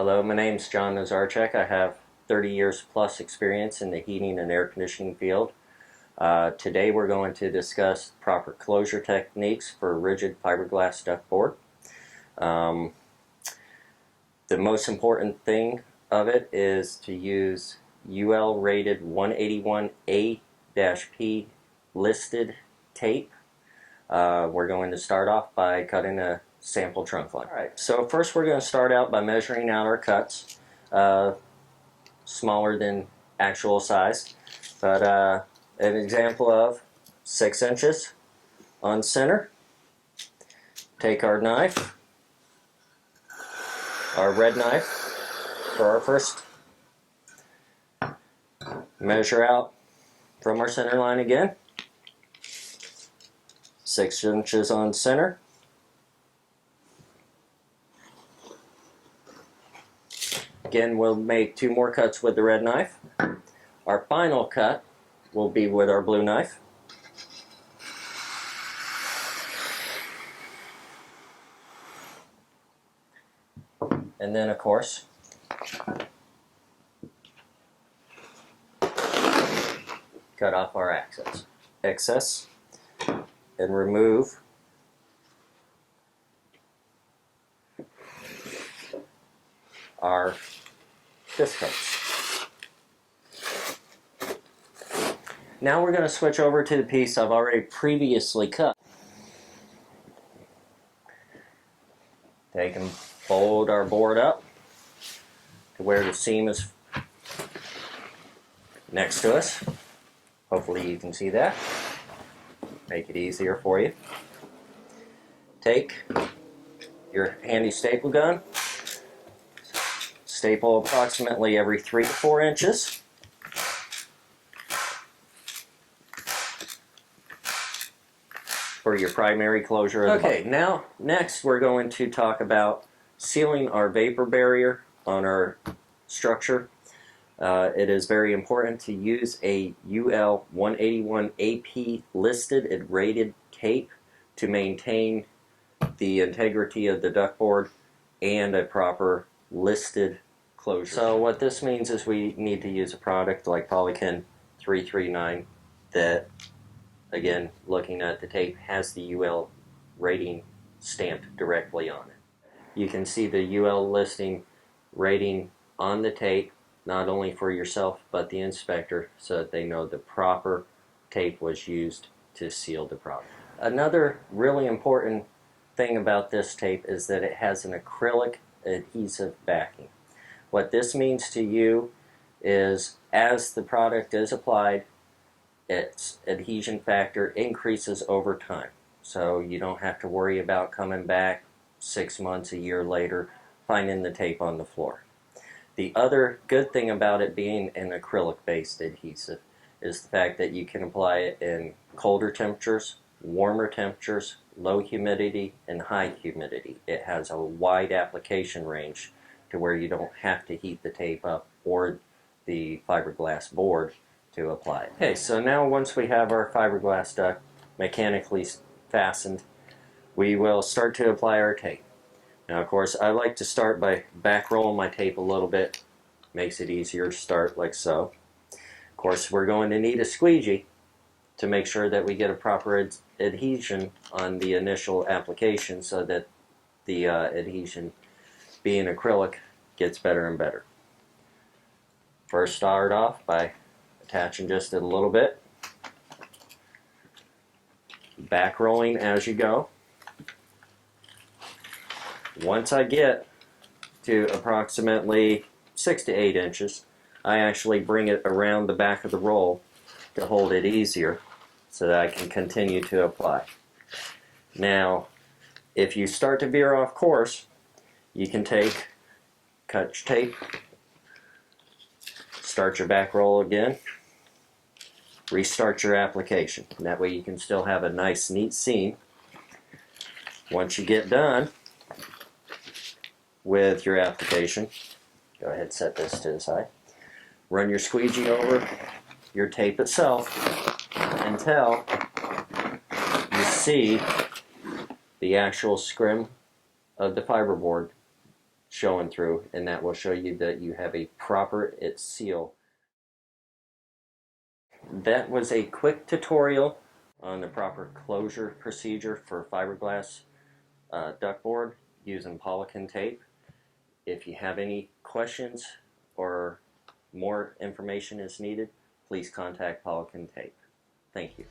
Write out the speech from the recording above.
Hello, my name is John Nazarchek. I have 30 years plus experience in the heating and air conditioning field. Today we're going to discuss proper closure techniques for rigid fiberglass duct board. The most important thing of it is to use UL rated 181A-P listed tape. We're going to start off by cutting a sample trunk line. Alright, so first we're going to start out by measuring out our cuts, smaller than actual size, but an example of 6 inches on center. Take our knife, our red knife for our first, measure out from our center line again, 6 inches on center. Again, we'll make 2 more cuts with the red knife. Our final cut will be with our blue knife. And then, of course, cut off our excess and remove our discs. Now we're going to switch over to the piece I've already previously cut. Take and fold our board up to where the seam is next to us. Hopefully you can see that. Make it easier for you. Take your handy staple gun. Staple approximately every 3 to 4 inches. For your primary closure of the board. Okay, now next we're going to talk about sealing our vapor barrier on our structure. It is very important to use a UL 181AP listed and rated tape to maintain the integrity of the duct board and a proper listed closure. So what this means is we need to use a product like Polyken 339 that, again, looking at the tape, has the UL rating stamped directly on it. You can see the UL listing rating on the tape, not only for yourself but the inspector, so that they know the proper tape was used to seal the product. Another really important thing about this tape is that it has an acrylic adhesive backing. What this means to you is as the product is applied, its adhesion factor increases over time. So you don't have to worry about coming back 6 months, a year later, finding the tape on the floor. The other good thing about it being an acrylic-based adhesive is the fact that you can apply it in colder temperatures, warmer temperatures, low humidity, and high humidity. It has a wide application range to where you don't have to heat the tape up or the fiberglass board to apply it. Okay, so now once we have our fiberglass duct mechanically fastened, we will start to apply our tape. Now, of course, I like to start by back rolling my tape a little bit. Makes it easier to start like so. Of course, we're going to need a squeegee to make sure that we get a proper adhesion on the initial application so that the adhesion, being acrylic, gets better and better. First, start off by attaching just a little bit, back rolling as you go. Once I get to approximately 6 to 8 inches, I actually bring it around the back of the roll to hold it easier so that I can continue to apply. Now, if you start to veer off course, you can cut your tape, start your back roll again, restart your application. And that way you can still have a nice, neat seam. Once you get done with your application, go ahead and set this to the side. Run your squeegee over your tape itself until you see the actual scrim of the fiberboard showing through, and that will show you that you have a proper seal. That was a quick tutorial on the proper closure procedure for fiberglass duct board using Polyken tape. If you have any questions or more information is needed, please contact Polyken tape. Thank you.